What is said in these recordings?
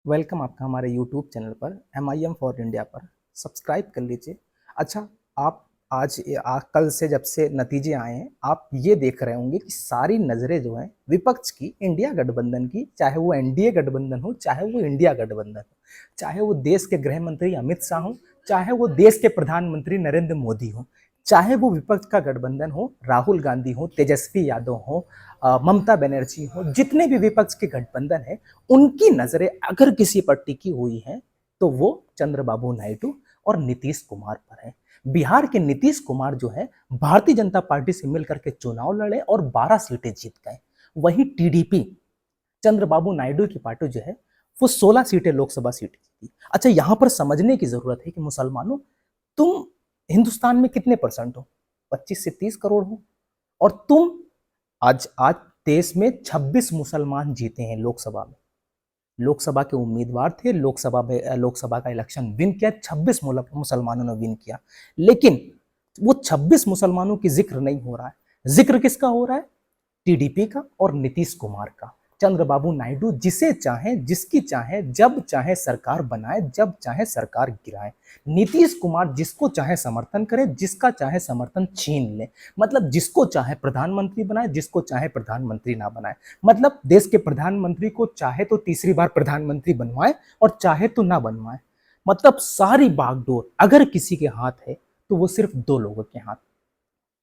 Welcome आपका हमारे YouTube channel पर MIM फॉर इंडिया पर सब्सक्राइब कर लीजिए। अच्छा, आप कल से जब से नतीजे आए हैं, आप ये देख रहे होंगे कि सारी नज़रें जो हैं विपक्ष की इंडिया गठबंधन की, चाहे वो एनडीए गठबंधन हो, चाहे वो इंडिया गठबंधन हो, चाहे वो देश के गृह मंत्री अमित शाह हो, चाहे वो देश के प्रधानमंत्री नरेंद्र मोदी हो, चाहे वो विपक्ष का गठबंधन हो, राहुल गांधी हो, तेजस्वी यादव हो, ममता बनर्जी हो, जितने भी विपक्ष के गठबंधन है, उनकी नजरें अगर किसी पर टिकी हुई हैं तो वो चंद्रबाबू नायडू और नीतीश कुमार पर है। बिहार के नीतीश कुमार जो है भारतीय जनता पार्टी से मिलकर के चुनाव लड़े और 12 सीटें जीत गए। वहीं टीडीपी, चंद्रबाबू नायडू की पार्टी जो है, वो 16 सीटें लोकसभा सीटें जीती। अच्छा, यहां पर समझने की जरूरत है कि मुसलमानों, तुम हिंदुस्तान में कितने परसेंट हो? 25 से 30 करोड़ हो। और तुम आज आज देश में 26 मुसलमान जीते हैं लोकसभा में। लोकसभा के उम्मीदवार थे, लोकसभा का इलेक्शन विन किया, 26 मुसलमानों ने विन किया। लेकिन वो 26 मुसलमानों की जिक्र नहीं हो रहा है। जिक्र किसका हो रहा है? टीडीपी का और नीतीश कुमार का। चंद्रबाबू नायडू जिसे चाहे, जिसकी चाहे, जब चाहे सरकार बनाए, जब चाहे सरकार गिराए। नीतीश कुमार जिसको चाहे समर्थन करे, जिसका चाहे समर्थन छीन ले। मतलब जिसको चाहे प्रधानमंत्री बनाए, जिसको चाहे प्रधानमंत्री ना बनाए। मतलब देश के प्रधानमंत्री को चाहे तो तीसरी बार प्रधानमंत्री बनवाए और चाहे तो ना बनवाए। मतलब सारी बागडोर अगर किसी के हाथ है तो वो सिर्फ दो लोगों के हाथ।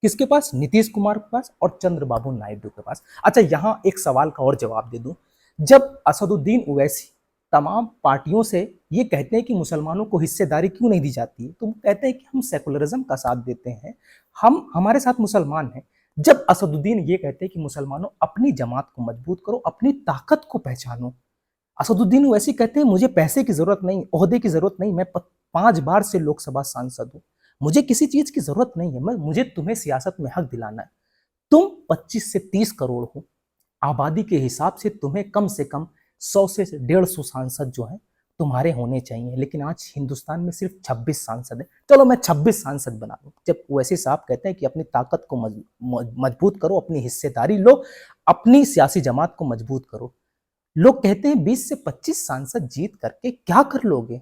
किसके पास? नीतीश कुमार के पास और चंद्रबाबू नायडू के पास। अच्छा, यहां एक सवाल का और जवाब दे दूं। जब असदुद्दीन ओवैसी तमाम पार्टियों से ये कहते हैं कि मुसलमानों को हिस्सेदारी क्यों नहीं दी जाती है, तो वो कहते हैं कि हम सेकुलरिज्म का साथ देते हैं, हम हमारे साथ मुसलमान हैं। जब असदुद्दीन ये कहते हैं कि मुसलमानों अपनी जमात को मजबूत करो, अपनी ताकत को पहचानो। असदुद्दीन ओवैसी कहते हैं मुझे पैसे की जरूरत नहीं, ओहदे की जरूरत नहीं, मैं 5 बार से लोकसभा सांसद हूं, मुझे किसी चीज की जरूरत नहीं है, मुझे तुम्हें सियासत में हक दिलाना है। तुम 25 से 30 करोड़ हो, आबादी के हिसाब से कम 100 से 150 सांसद जो हैं तुम्हारे होने चाहिए। लेकिन आज हिंदुस्तान में सिर्फ 26 सांसद है। चलो मैं 26 सांसद बना दूं। जब वैसे साहब कहते हैं कि अपनी ताकत को मजबूत करो, अपनी हिस्सेदारी लो, अपनी सियासी जमात को मजबूत करो। लोग कहते हैं 20 से 25 सांसद जीत करके क्या कर लोगे?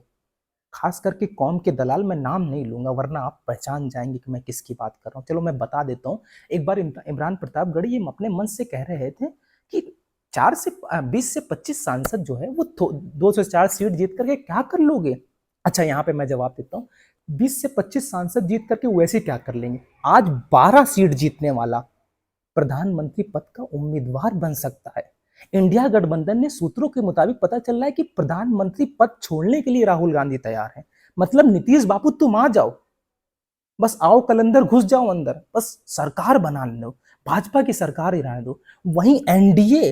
खास करके कौम के दलाल, मैं नाम नहीं लूंगा वरना आप पहचान जाएंगे कि मैं किसकी बात कर रहा हूं। चलो मैं बता देता हूं। एक बार इमरान प्रतापगढ़ी ये अपने मन से कह रहे थे कि 20 से 25 सांसद जो है वो 204 सीट जीत करके क्या कर लोगे? अच्छा, यहां पे मैं जवाब देता हूँ। 20 से 25 सांसद जीत करके वैसे क्या कर लेंगे? आज 12 सीट जीतने वाला प्रधानमंत्री पद का उम्मीदवार बन सकता है। इंडिया गठबंधन ने सूत्रों के मुताबिक पता चल रहा है कि प्रधानमंत्री पद छोड़ने के लिए राहुल गांधी तैयार है। मतलब नीतीश बाबू तुम आ जाओ, बस आओ कलंदर, घुस जाओ अंदर, बस सरकार बना लो, भाजपा की सरकार ही रहने दो। वहीं एनडीए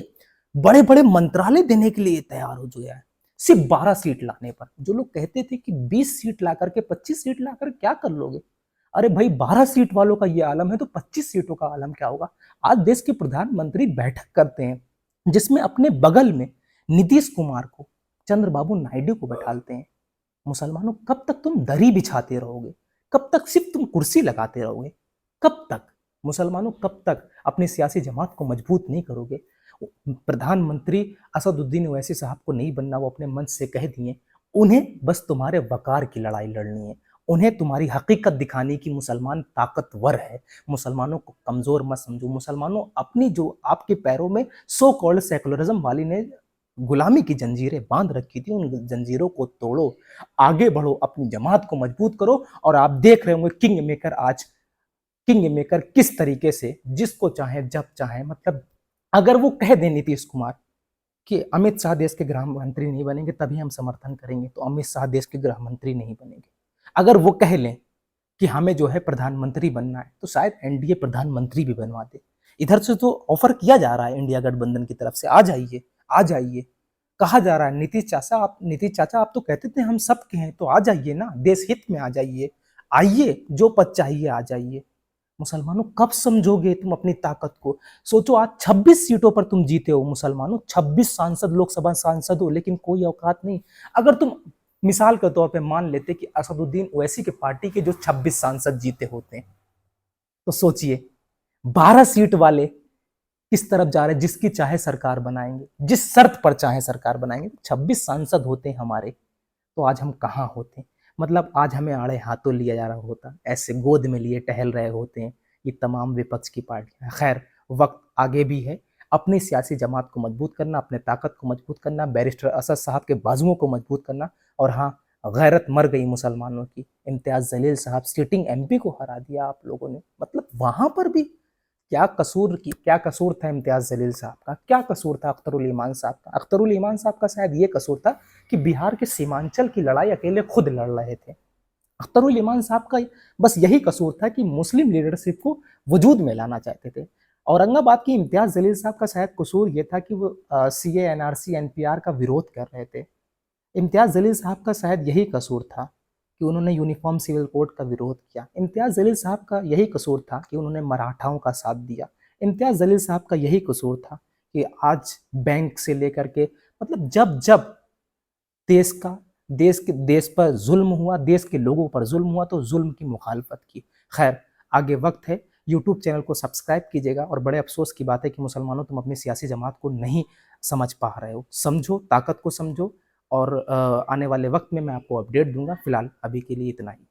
बड़े बड़े मंत्रालय देने के लिए तैयार हो गया है, सिर्फ 12 सीट लाने पर। जो लोग कहते थे कि 20 सीट ला करके, 25 सीट लाकर क्या कर लोगे, अरे भाई 12 सीट वालों का ये आलम है तो 25 सीटों का आलम क्या होगा? आज देश के प्रधानमंत्री बैठक करते हैं जिसमें अपने बगल में नीतीश कुमार को, चंद्रबाबू नायडू को बैठालते हैं। मुसलमानों, कब तक तुम दरी बिछाते रहोगे? कब तक सिर्फ तुम कुर्सी लगाते रहोगे? कब तक मुसलमानों, कब तक अपनी सियासी जमात को मजबूत नहीं करोगे? प्रधानमंत्री असदुद्दीन ओवैसी साहब को नहीं बनना, वो अपने मन से कह दिए। उन्हें बस तुम्हारे वकार की लड़ाई लड़नी है, उन्हें तुम्हारी हकीकत दिखानी कि मुसलमान ताकतवर है। मुसलमानों को कमजोर मत समझो। मुसलमानों, अपनी जो आपके पैरों में सो कॉल्ड सेकुलरिज्म वाली ने गुलामी की जंजीरें बांध रखी थी, उन जंजीरों को तोड़ो, आगे बढ़ो, अपनी जमात को मजबूत करो। और आप देख रहे होंगे किंग मेकर किस तरीके से जिसको चाहे जब चाहे, मतलब अगर वो कह दे नीतीश कुमार कि अमित शाह देश के गृह मंत्री नहीं बनेंगे तभी हम समर्थन करेंगे, तो अमित शाह देश के गृह मंत्री नहीं बनेंगे। अगर वो कह लें कि हमें जो है प्रधानमंत्री बनना है, तो शायद एनडीए प्रधानमंत्री भी बनवा दे। इधर से तो ऑफर किया जा रहा है इंडिया गठबंधन की तरफ से, आ जाइए, आ जाइए। कहा जा रहा है नीतीश चाचा आप तो कहते थे हम सबके हैं, तो आ जाइए ना, देश हित में आ जाइए, आइए, जो पद चाहिए आ जाइए। मुसलमानों, कब समझोगे तुम अपनी ताकत को? सोचो, आज 26 सीटों पर तुम जीते हो मुसलमानों, 26 सांसद, लोकसभा सांसद हो, लेकिन कोई औकात नहीं। अगर तुम मिसाल के तौर पे मान लेते कि असदुद्दीन ओवैसी के पार्टी के जो 26 सांसद जीते होते हैं, तो सोचिए 12 सीट वाले किस तरफ जा रहे हैं, जिसकी चाहे सरकार बनाएंगे, जिस शर्त पर चाहे सरकार बनाएंगे। 26 सांसद होते हैं हमारे, तो आज हम कहाँ होते। मतलब आज हमें आड़े हाथों लिया जा रहा होता, ऐसे गोद में लिए टहल रहे होते हैं ये तमाम विपक्ष की पार्टियां। खैर, वक्त आगे भी है। अपनी सियासी जमात को मजबूत करना, अपने ताकत को मजबूत करना, बैरिस्टर असद साहब के बाजुओं को मजबूत करना। और हाँ, गैरत मर गई मुसलमानों की। इम्तियाज जलील साहब सिटिंग एमपी को हरा दिया आप लोगों ने। मतलब वहां पर भी क्या कसूर था इम्तियाज जलील साहब का, क्या कसूर था अख्तरुल ईमान साहब का। अख्तरुल ईमान साहब का शायद ये कसूर था कि बिहार के सीमांचल की लड़ाई अकेले खुद लड़ रहे थे। अख्तरुल ईमान साहब का बस यही कसूर था कि मुस्लिम लीडरशिप को वजूद में लाना चाहते थे। औरंगाबाद की इम्तियाज जलील साहब का शायद कसूर ये था कि वो सीए एनआरसी एनपीआर का विरोध कर रहे थे। इम्तियाज जलील साहब का शायद यही कसूर था कि उन्होंने यूनिफॉर्म सिविल कोड का विरोध किया। इम्तियाज जलील साहब का यही कसूर था कि उन्होंने मराठाओं का साथ दिया। इम्तियाज जलील साहब का यही कसूर था कि आज बैंक से लेकर के, मतलब जब जब देश का देश पर जुल्म हुआ, देश के लोगों पर जुल्म हुआ, तो जुल्म की मुखालफत की। खैर, आगे वक्त है। यूट्यूब चैनल को सब्सक्राइब कीजिएगा। और बड़े अफसोस की बात है कि मुसलमानों, तुम अपनी सियासी जमात को नहीं समझ पा रहे हो। समझो, ताकत को समझो। और आने वाले वक्त में मैं आपको अपडेट दूंगा। फिलहाल अभी के लिए इतना ही।